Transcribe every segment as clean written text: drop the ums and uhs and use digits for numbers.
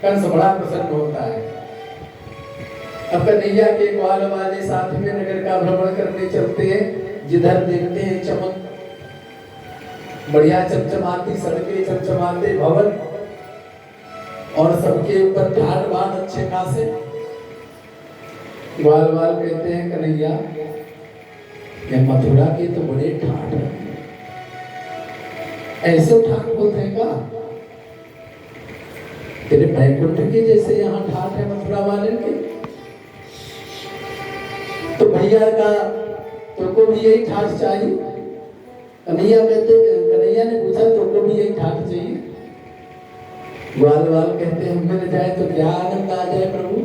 कंस बड़ा प्रसन्न होता है। अब कन्हैया के ग्वाल वाले साथ में नगर का भ्रमण करने चलते हैं। जिधर देखते हैं चमक, बढ़िया चमचमाती सड़कें, चमचमाते भवन और सबके ऊपर ठाट बाट अच्छे खासे। ग्वाल वाल कहते हैं कन्हैया ये मथुरा के तो बड़े ठाट हैं, ऐसे ठाट होते हैं का? तेरे बैकुंठ के जैसे यहाँ ठाट है मथुरा वाले के। तो भैया का तुमको भी यही ठाट चाहिए? कन्हैया कन्हैया ने पूछा तुमको भी यही ठाट चाहिए? ग्वाल वाल कहते हैं हम मिल जाए तो क्या आनंद आ जाए प्रभु।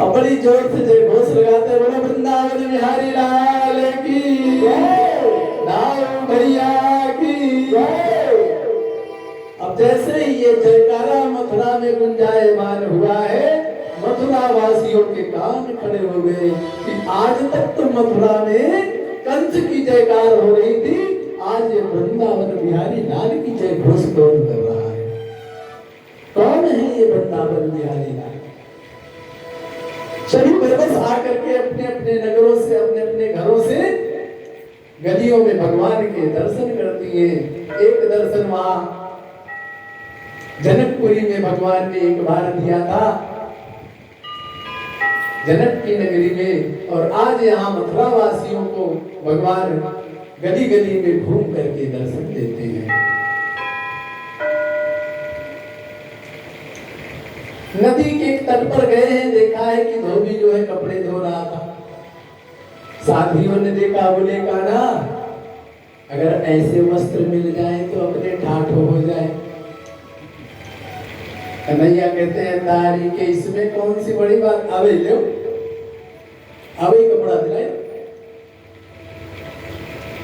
अब बड़ी जोर से जय घोष लगाते बोले वृंदावन बिहारी लाल की नाम भैया की। अब जैसे ही ये जयकारा मथुरा में गुंजायमान हुआ है, मथुरा वासियों के कान खड़े हो गए कि आज तक तो मथुरा में कंस की जयकार हो रही थी, आज ये वृंदावन बिहारी लाल की जय घोष कौन कर रहा है? कौन है ये वृंदावन बिहारी लाल? सभी बरबस आकर के अपने अपने नगरों से, अपने अपने घरों से गलियों में भगवान के दर्शन करती है। एक दर्शन वहां जनकपुरी में भगवान ने एक बार दिया था, जनक की नगरी में, और आज यहाँ मथुरा वासियों को भगवान गली गली में घूम करके दर्शन देते हैं। नदी के तट पर गए हैं, देखा है कि धोबी जो है कपड़े धो रहा था। साथियों ने देखा, बोले कान्हा अगर ऐसे वस्त्र मिल जाए तो अपने ठाठ हो जाए। कन्हैया कहते हैं तारी के इसमें कौन सी बड़ी बात, अबे लो अबे कपड़ा दिलाए।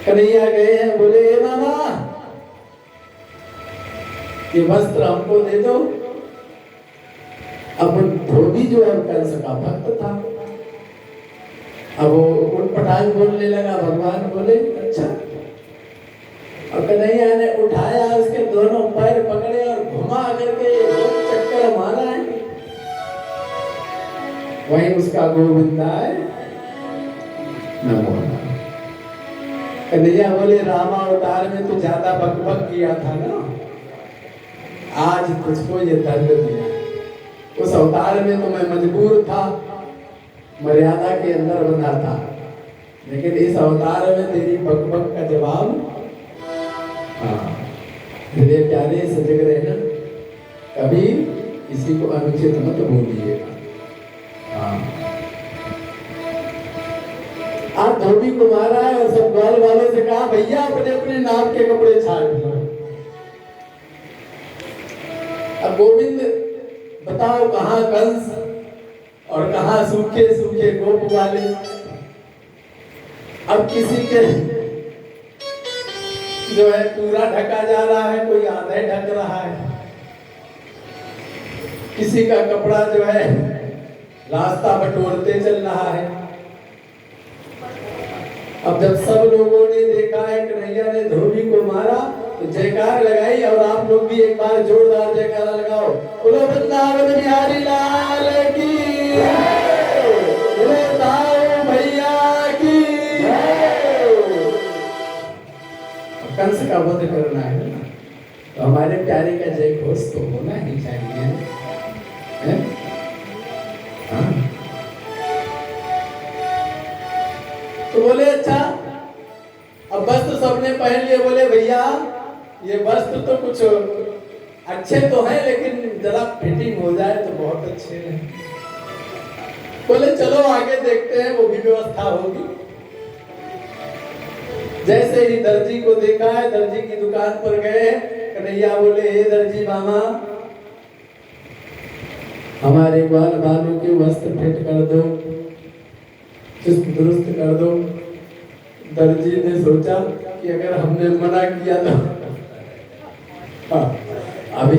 कन्हैया गए हैं, बोले ए मामा ये वस्त्र हमको दे दो। अब धोबी जो है कंस का भक्त था, अब वो उठपटांग बोलने लगा। भगवान बोले अच्छा। और कन्हैया ने उठाया, उसके दोनों पैर पकड़े और घुमा करके चक्कर मारा है। वहीं उसका गोविंदा है नमो। कन्हैया बोले रामा अवतार में तो ज्यादा बकबक किया था ना, आज तुझको ये दर्द दिया। उस अवतार में तो मैं मजबूर था, मर्यादा के अंदर बंधा था, लेकिन इस अवतार में तेरी बकबक का जवाब मेरे प्यारे सजग रहना, कभी किसी को अनुचित मत बोलिएगा। आप धोबी को मारा है और सब ग्वाल वालों से कहा भैया अपने अपने नाप के कपड़े छाट लो। अब गोविंद बताओ कहां कंस और कहां सूखे सूखे गोप वाले। अब किसी के जो है पूरा ढका जा रहा है, कोई आधा ढक रहा है, किसी का कपड़ा जो है रास्ता बटोरते चल रहा है। अब जब सब लोगों ने देखा है कन्हैया ने धोबी को मारा तो जयकार लगाई, और आप लोग भी एक बार जोरदार जयकारा लगाओ, बोलो वृंदावन बिहारी लाल की, बोलो ताऊ भैया की। कंस का वध करना है ना, तो हमारे प्यारे का जय घोष तो होना ही चाहिए है? हाँ। तो बोले अच्छा, अब वस्त्र सबने पहन लिए। बोले भैया ये वस्त्र तो कुछ अच्छे तो हैं, लेकिन जरा फिटिंग हो जाए तो बहुत अच्छे हैं। बोले चलो आगे देखते हैं, वो भी व्यवस्था होगी। जैसे ही दर्जी को देखा है, दर्जी की दुकान पर गए, कन्हैया बोले हे दर्जी मामा हमारे ग्वाल बालों के वस्त्र फिट कर दो, चुस्त दुरुस्त कर दो। दर्जी ने सोचा कि अगर हमने मना किया तो अभी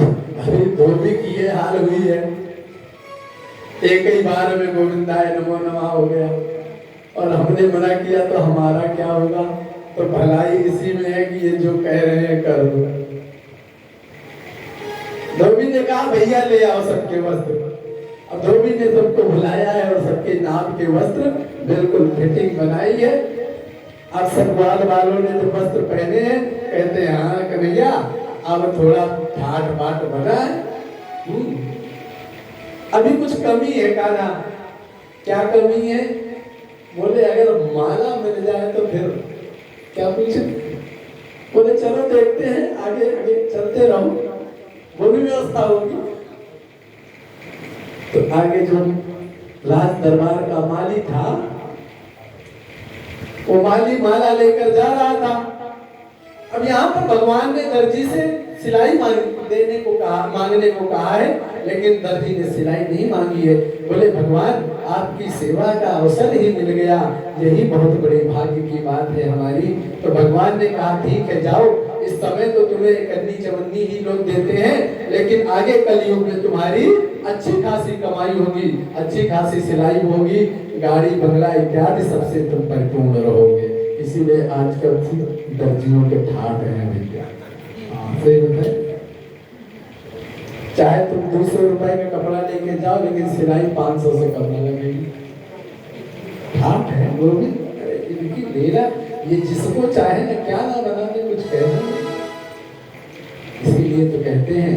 धोबी की ये हाल हुई है, एक ही बार में गोविंदाय नमो नमः हो गया, और हमने मना किया तो हमारा क्या होगा। तो भलाई इसी में है कि ये जो कह रहे हैं कर दो। धोबी ने कहा भैया ले आओ सबके वस्त्र। अब धोबी ने सबको बुलाया है और सबके नाप के वस्त्र बिल्कुल फिटिंग बनाई है। अब सब ग्वाल वालों ने जो वस्त्र पहने हैं कहते हैं हाँ कन्हैया अब थोड़ा ठाट बाट बना है। अभी कुछ कमी है कान्हा। क्या कमी है? बोले अगर माला मिल जाए तो फिर क्या पूछे? बोले चलो देखते हैं आगे आगे चलते रहो वो भी व्यवस्था होगी। तो आगे जो राज दरबार का माली था वो माली माला लेकर जा रहा था। अब यहाँ पर भगवान ने दर्जी से सिलाई मांगने को कहा है, लेकिन दर्जी ने सिलाई नहीं मांगी है। बोले भगवान आपकी सेवा का अवसर ही मिल गया, यही बहुत बड़े भाग्य की बात है हमारी। तो भगवान ने कहा ठीक है जाओ, इस समय तो तुम्हें कन्नी चवन्नी ही लोग देते हैं, लेकिन आगे कलयुग में तुम्हारी अच्छी खासी कमाई होगी, अच्छी खासी सिलाई होगी, गाड़ी बंगला इत्यादि सबसे तुम परिपूर्ण रहोगे। इसीलिए आजकल दर्जियों के ठाट हैं भैया। सही बताए, चाहे तुम 200 रुपए का कपड़ा लेके जाओ लेकिन सिलाई 500 से कम न लगेगी। ठाट है वो भी इनकी लेना, ये जिसको चाहे ना क्या ना बना दे कुछ कहना नहीं। इसीलिए तो कहते हैं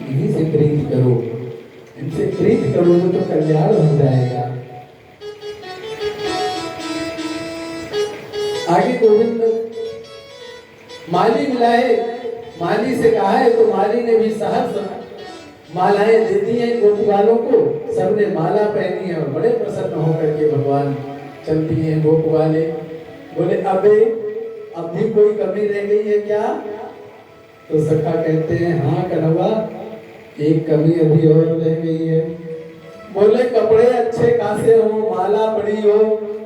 इन्हीं से प्रीत करो, इनसे प्रीत करोगे तो कल्याण हो जाएगा। आगे गोविंद माली मिलाए, माली से कहा है तो माली ने भी सहर्ष मालाएं दे दी हैं गोपी वालों को। सबने माला पहनी है और बड़े प्रसन्न होकर के भगवान चलती हैं गोप वाले। बोले अबे अब भी कोई कमी रह गई है क्या? तो सखा कहते हैं हाँ कन्हवा एक कमी अभी और रह गई है। बोले कपड़े अच्छे खासे हो, माला बड़ी हो,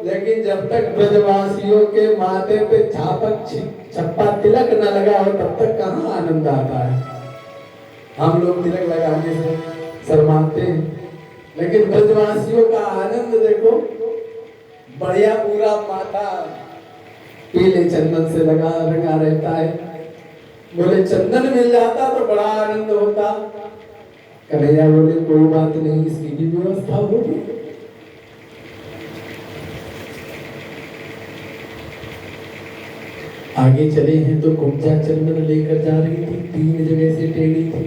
लेकिन जब तक ब्रजवासियों के माथे पे छप्पा तिलक न लगा हो तब तक कहाँ आनंद आता है। हम लोग तिलक लगाने से शर्माते हैं, लेकिन ब्रजवासियों का आनंद देखो, बढ़िया पूरा माथा पीले चंदन से लगा रहता है। बोले चंदन मिल जाता तो बड़ा आनंद होता। कन्हैया बोले कोई बात नहीं, इसकी भी व्यवस्था होगी। आगे चले हैं तो कुब्जा चंदन लेकर जा रही थी, 3 जगह से टेढ़ी थी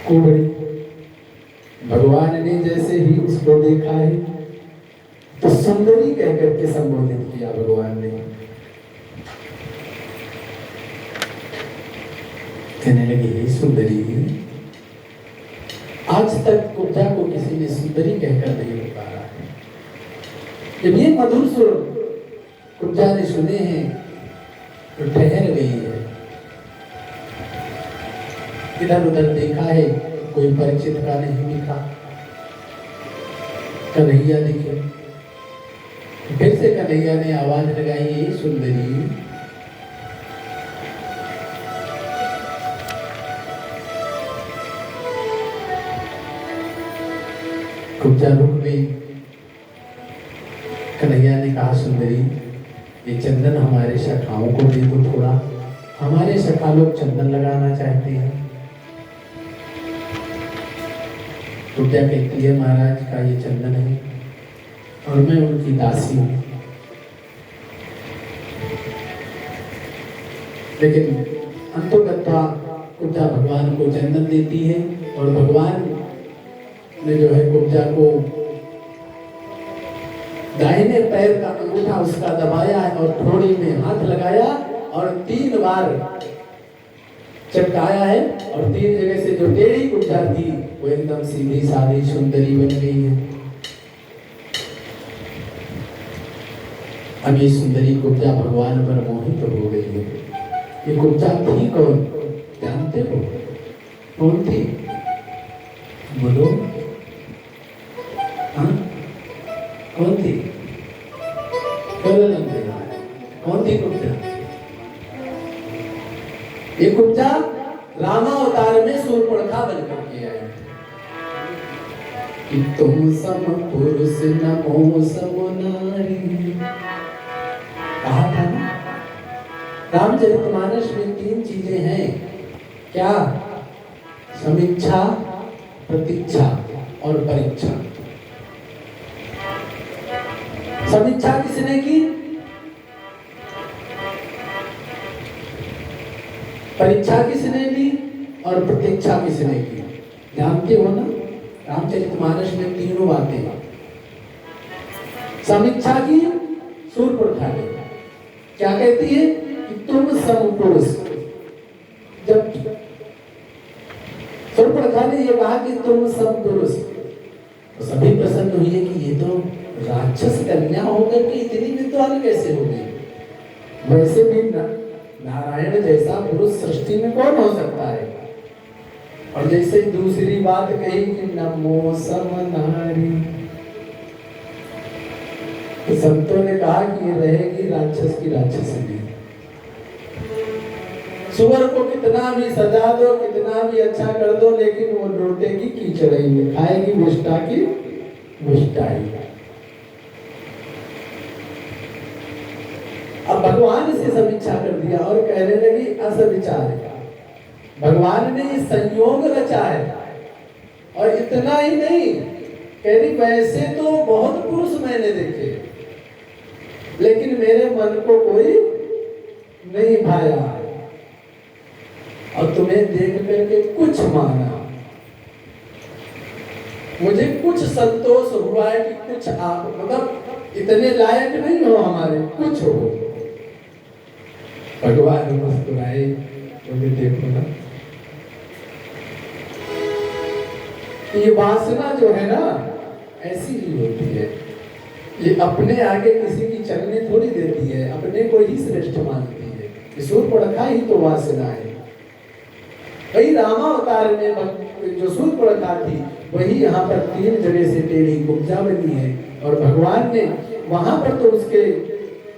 कुबड़ी। भगवान ने जैसे ही उसको देखा है तो सुंदरी कहकर के संबोधित किया भगवान ने। कहने लगे हे सुंदरी, आज तक कुब्जा को किसी ने सुंदरी कहकर नहीं पुकारा है। जब ये मधुर सुर कुब्जा ने सुने हैं तो ठहर गई है। इधर उधर देखा है, कोई परिचित का नहीं दिखा। कन्हैया दिखे, फिर से कन्हैया ने आवाज लगाई ये सुंदरी। कुब्जा रुक गई। कन्हैया ने कहा सुंदरी ये चंदन हमारे सखाओं को दे दो थोड़ा, हमारे सखा लोग चंदन लगाना चाहते हैं। तो क्या कहती है महाराज का ये चंदन है और मैं उनकी दासी हूं। लेकिन अंतोगत्वा कुब्जा भगवान को चंदन देती है और भगवान ने जो है कुब्जा को दाहिने पैर का अंगूठा उसका दबाया है और थोड़ी में हाथ लगाया और 3 बार चटकाया है और 3 जगह से जो टेढ़ी कुब्जा थी वो एकदम सीधी सादी सुंदरी बन गई है। अब ये सुंदरी कुब्जा भगवान पर मोहित हो गई है। ये कुब्जा थी कौन जानते हो? कौन थी बोलो? हाँ कौन थी? कौन थी कुब्जा? ये कुब्जा रामावतार में शूर्पणखा बनकर के आए कि तुम सम पुरुष नमो सम नारी। कहा था ना रामचरितमानस में 3 चीजें हैं। क्या? समीक्षा, प्रतीक्षा और परीक्षा। समीक्षा किसने की? परीक्षा किसने ली और प्रतीक्षा किसने की? जानते हो ना, रामचरितमानस में तीनों बातें। समीक्षा की शूर्पणखा ने, क्या कहती है कि तुम समपुरुष। जब शूर्पणखा ने ये कहा कि तुम समपुरुष, तो सभी प्रसन्न हुए कि ये तो राक्षस कन्या होकर के इतनी विद्वान कैसे हो गई। वैसे भी नारायण जैसा पुरुष सृष्टि में कौन हो सकता है। और जैसे दूसरी बात कही कि नमो समनारी, तो संतों ने कहा कि ये रहेगी राक्षस की राक्षसी। सुअर को कितना भी सजा दो, कितना भी अच्छा कर दो, लेकिन वो लौटेगी कीचड़ ही, खाएगी विष्टा की विष्टा ही। अब भगवान से समीक्षा कर दिया और कहने लगी असविचार। भगवान ने संयोग रचा है, और इतना ही नहीं, कह रही वैसे तो बहुत पुरुष मैंने देखे, लेकिन मेरे मन को कोई नहीं भाया, और तुम्हें देख करके कुछ माना। मुझे कुछ संतोष हुआ है कि कुछ आप मतलब इतने लायक नहीं हो हमारे, कुछ हो। भगवान मुस्कुराए, बोले देखो ना, ये वासना जो है ना ऐसी ही होती है। ये अपने आगे किसी की चलने थोड़ी देती है, अपने को ही श्रेष्ठ मानती है। शूर्पणखा ही तो वासना है। वही रामावतार में जो शूर्पणखा थी, वही यहाँ पर 3 जगह से टेढ़ी कुब्जा बनी है, और भगवान ने वहां पर तो उसके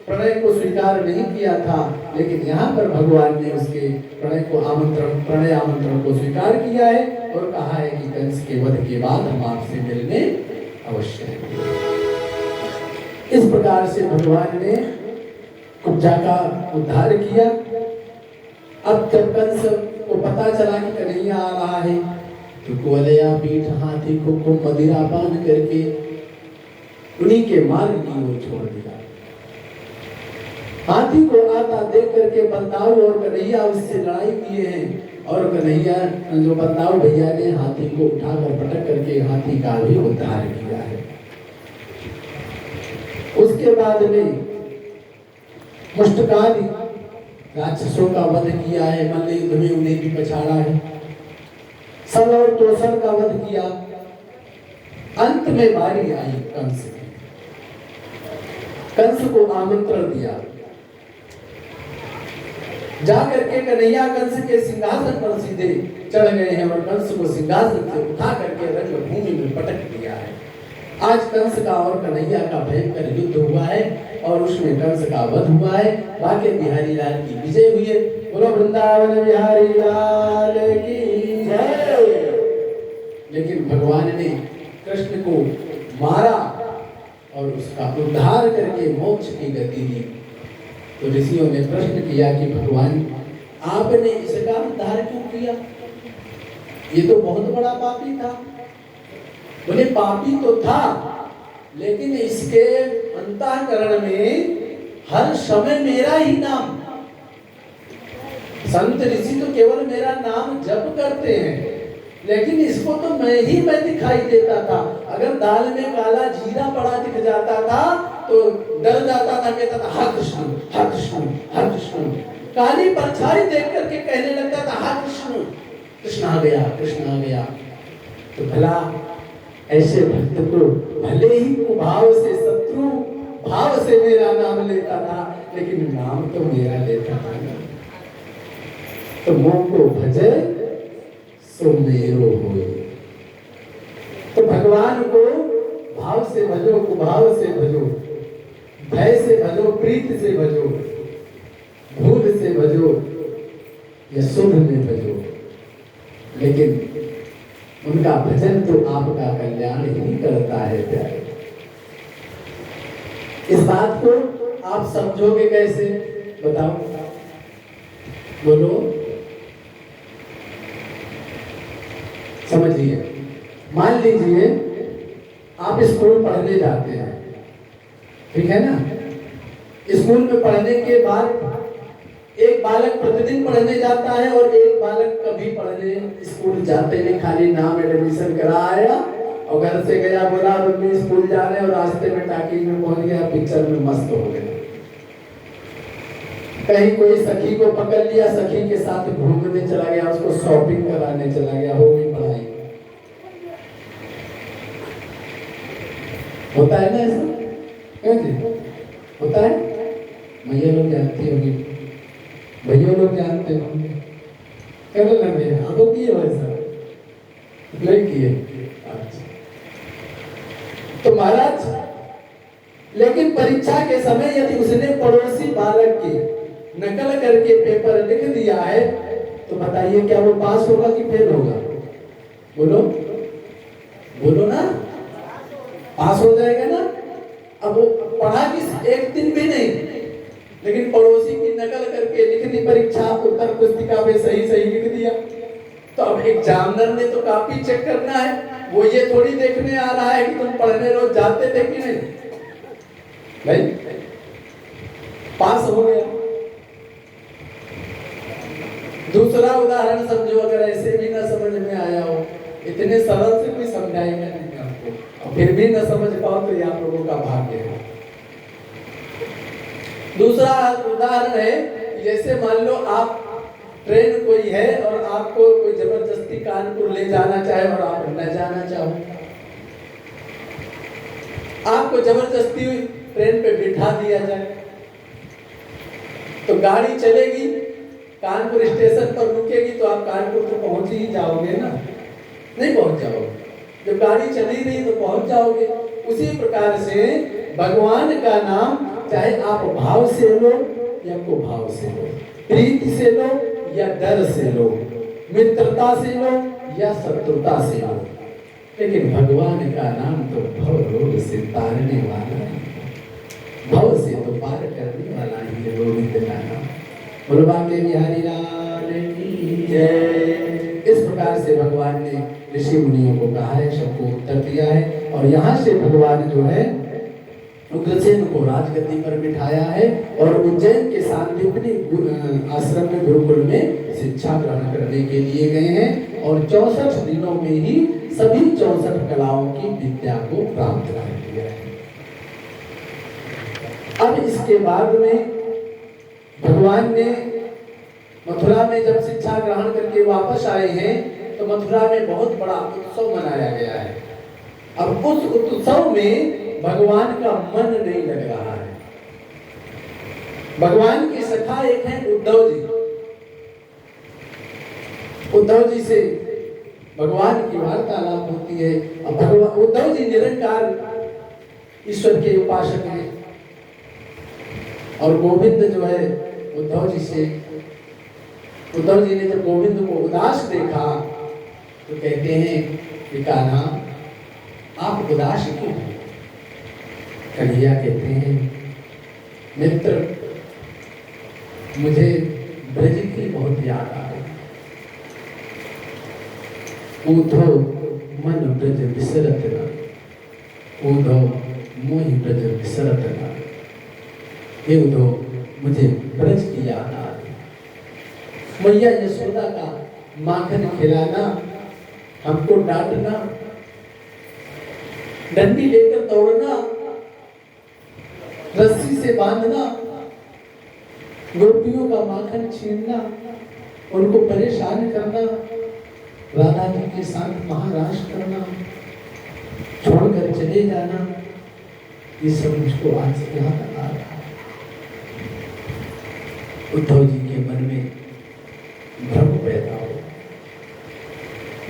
प्रणय को स्वीकार नहीं किया था, लेकिन यहाँ पर भगवान ने उसके प्रणय आमंत्रण को स्वीकार किया है और कहा है कि कंस के वध के बाद हम आपसे मिलने अवश्य हैं। इस प्रकार से भगवान ने कुब्जा का उद्धार किया। अब जब कंस को पता चला कि कन्हैया आ रहा है, तो कुवलया पीठ हाथी को मदिरा पान करके उन्हीं के मार्ग की ओर छोड़ दिया। हाथी को आता देख करके बलदाऊ और कन्हैया उससे लड़ाई किए हैं, और कन्हैया जो बलदाऊ भैया ने हाथी को उठाकर पटक करके हाथी का भी उद्धार किया है। उसके बाद में मुष्टकादि राक्षसों का वध किया है, मल्ल युद्ध में उन्हें भी पछाड़ा है, सल और तोषण का वध किया। अंत में बारी आई कंस की। कंस को आमंत्रण दिया, जाकर के कन्हैया कंस के सिंहासन पर सीधे चढ़ गए हैं, और कंस को सिंहासन से उठा करके रणभूमि में पटक दिया है। आज कंस का और कन्हैया का भयंकर युद्ध हुआ है, और उसमें कंस का वध हुआ है। बाकी बिहारी लाल की विजय हुई है। बोलो वृंदावन बिहारी लाल की जय। लेकिन भगवान ने कृष्ण को मारा और उसका उद्धार करके मोक्ष की गति दी। तो ऋषियों ने प्रश्न किया कि भगवान आपने इसका उद्धार क्यों किया? ये तो बहुत बड़ा पापी था। बोले पापी तो था, लेकिन इसके अंतःकरण में हर समय मेरा ही नाम, संत ऋषि तो केवल मेरा नाम जप करते हैं, लेकिन इसको तो मैं दिखाई देता था। अगर दाल में काला जीरा पड़ा दिख जाता था तो डर जाता था, कहता था हा कृष्ण हा कृष्ण हा कृष्ण। काली परछाई देख करके कहने लगता था हा कृष्ण, कृष्ण आ गया कृष्ण आ गया। तो भला ऐसे भक्त को भले ही कुभाव से शत्रु भाव से मेरा नाम लेता था, लेकिन नाम तो मेरा लेता था। तो मोह को भजे सो मेरो होए। तो भगवान को भाव से भजो, कुभाव से भजो, भय से भजो, प्रीत से भजो, भूल से भजो या शुभ में भजो, लेकिन उनका भजन तो आपका कल्याण ही करता है प्यारे। इस बात को आप समझोगे कैसे? बताओ, बोलो। समझिए, मान लीजिए आप स्कूल पढ़ने जाते हैं, ठीक है ना। स्कूल में पढ़ने के बाद एक बालक प्रतिदिन पढ़ने जाता है और एक बालक कभी पढ़ने स्कूल जाते नहीं, खाली नाम एडमिशन कराया और घर से गया, बोला मम्मी स्कूल जा रहे हैं, और रास्ते में टाकी में पहुंच गया, पिक्चर में मस्त हो गया। कहीं कोई सखी को पकड़ लिया, सखी के साथ घूमने चला गया, उसको शॉपिंग कराने चला गया, हो गई पढ़ाई। होता है ना ऐसा, कैसे होता है? भैया लोग जानती होंगी, भैया लोग जानते होंगे, कर लगे आपको किए वैसा नहीं किए। अच्छा तो महाराज, लेकिन परीक्षा के समय यदि उसने पड़ोसी बालक की नकल करके पेपर लिख दिया है तो बताइए क्या वो पास होगा कि फेल होगा? बोलो बोलो ना, पास हो जाएगा ना। अब वो पढ़ा किस एक दिन भी नहीं, लेकिन पड़ोसी की नकल करके लिख दी परीक्षा, उत्तर पुस्तिका में सही सही लिख दिया। तो अब एग्जामिनर ने तो कॉपी चेक करना है, वो ये थोड़ी देखने आ रहा है कि तुम पढ़ने रोज जाते थे कि नहीं। भाई पास हो गया। दूसरा उदाहरण समझो, अगर ऐसे भी ना समझ में आया हो, इतने सरल से कोई समझाएगा नहीं आपको, और फिर भी ना समझ पाओ तो ये आप लोगों का भाग्य है। दूसरा उदाहरण है, जैसे मान लो आप ट्रेन कोई है और आपको कोई जबरदस्ती कानपुर ले जाना चाहे और आप न जाना चाहो, आपको जबरदस्ती ट्रेन पे बिठा दिया जाए, तो गाड़ी चलेगी, कानपुर स्टेशन पर रुकेगी, तो आप कानपुर तो पहुंच ही जाओगे ना, नहीं पहुंच जाओगे। जब गाड़ी चली रही तो पहुंच जाओगे। उसी प्रकार से भगवान का नाम चाहे आप भाव से लो या कुभाव से लो, प्रीति से लो या डर से लो, मित्रता से लो या शत्रुता से लो, लेकिन भगवान का नाम तो भव रोग से तारने वाला है, भव से तो पार करने वाला ही है गोविंद का नाम। बोलो बांके बिहारी लाल की जय। इस प्रकार से भगवान ने ऋषि मुनियों को कहा है, सबको उत्तर दिया है, और यहाँ से भगवान जो है उग्रसेन को राजगद्दी पर बिठाया है और उज्जैन के सांदीपनि आश्रम में गुरुकुल में शिक्षा ग्रहण करने के लिए गए हैं, और 64 दिनों में ही सभी 64 कलाओं की विद्या को प्राप्त कर लिया है। अब इसके बाद में भगवान ने मथुरा में जब शिक्षा ग्रहण करके वापस आए हैं तो मथुरा में बहुत बड़ा उत्सव मनाया गया है। अब उस उत्सव में भगवान का मन नहीं लग रहा है। भगवान की सखा एक है उद्धव जी। उद्धव जी से भगवान की वार्तालाप होती है। अब भगवान उद्धव जी निरंकार ईश्वर के उपासक हैं, और गोविंद जो है उद्धव जी से, उद्धव जी ने जब गोविंद को उदास देखा तो कहते हैं कि कान्हा आप उदास क्यों हैं? कन्हैया कहते हैं मित्र, मुझे ब्रज की बहुत याद आ रही, उद्धव मन ब्रज विसरत न, उद्धव मोहि ब्रज विसरत न। हे उद्धव, मुझे ब्रज की याद आ रही, मैया यशोदा का माखन खिलाना, हमको डांटना, डंडी लेकर दौड़ना, रस्सी से बांधना, गोपियों का माखन छीनना, उनको परेशान करना, राधा जी के साथ महाराज करना, छोड़कर चले जाना, ये सब मुझको आज याद आ रहा है। उद्धव जी के मन में भ्रम पैदा हो,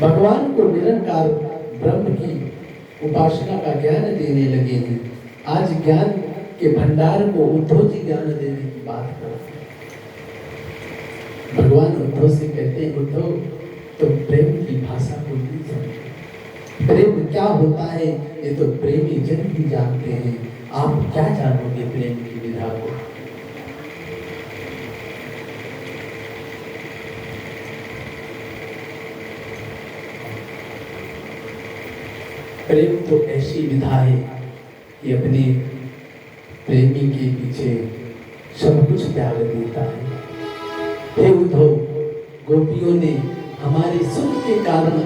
भगवान को निरंकार ब्रह्म की उपासना का ज्ञान देने लगे हैं। आज ज्ञान के भंडार को उद्धव जी ज्ञान देने की बात करते हैं। भगवान उद्धव से कहते हैं, उद्धव तुम प्रेम की भाषा को नहीं समझते, प्रेम क्या होता है ये तो प्रेमी जन ही जानते हैं, आप क्या जानोगे प्रेम की विधा को। प्रेम तो ऐसी विधा है, ये अपने प्रेमी के पीछे सब कुछ त्याग देता है। हे उद्धव, गोपियों ने हमारे सुख के कारण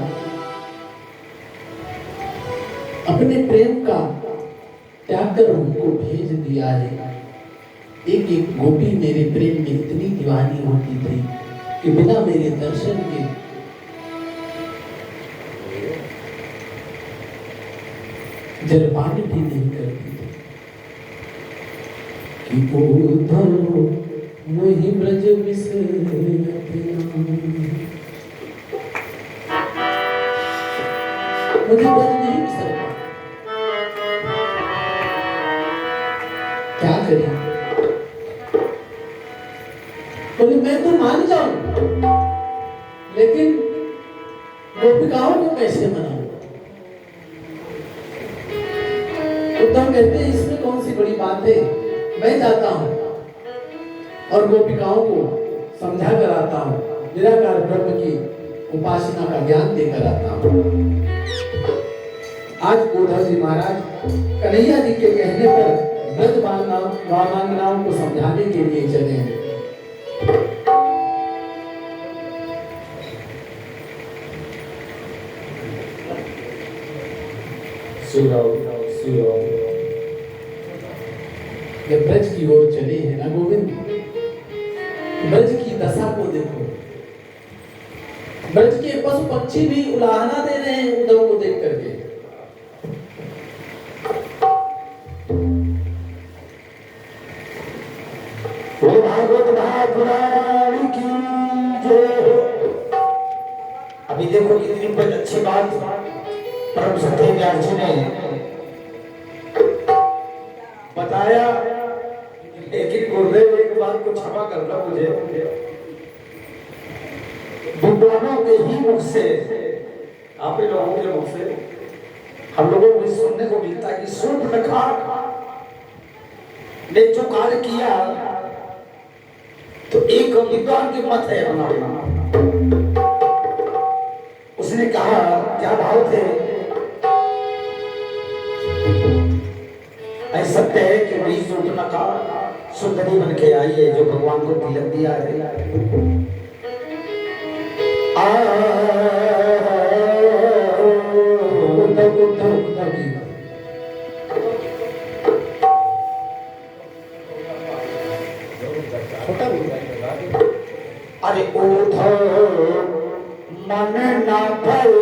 अपने प्रेम का त्याग कर उनको भेज दिया है। एक एक गोपी मेरे प्रेम में इतनी दीवानी होती थी कि बिना मेरे दर्शन के जलपान भी नहीं करती थी। कि उद्धव मोहि ब्रज मुझे ब्रज नहीं बिसर, क्या करें? बोले मैं तो मान जाऊं, लेकिन गोपिकाओं को कैसे मनाऊं? उद्धव कहते हैं इसमें कौन सी बड़ी बात है, मैं जाता हूं और गोपिकाओं को समझा कर आता हूं, निराकार ब्रह्म की उपासना का ज्ञान देकर आता हूं। आज उद्धव जी महाराज कन्हैया जी के कहने पर ब्रज बांगनाओं को समझाने के लिए चले हैं। जब ब्रज की ओर चले हैं ना गोविंद, ब्रज की दशा को देखो। ब्रज के पशु पक्षी भी उलाहना दे रहे हैं उद्धव को देख करके। अभी देखो कितनी बड़ी अच्छी बात परम सत्य व्यास जी ने बताया, लेकिन गुरुदेव एक बात को क्षमा करना मुझे, विद्वानों के ही मुख से, आप लोगों के मुख से हम लोगों को सुनने को मिलता है कि शूर्पणखा ने जो कार्य किया तो एक विद्वान के मत है बनाना। उसने कहा क्या भाव थे, ऐसा सत्य है कि वही शूर्पणखा सुंदरी बन के आई है जो भगवान को तिलक दिया है। अरे उद्धव मन ना भय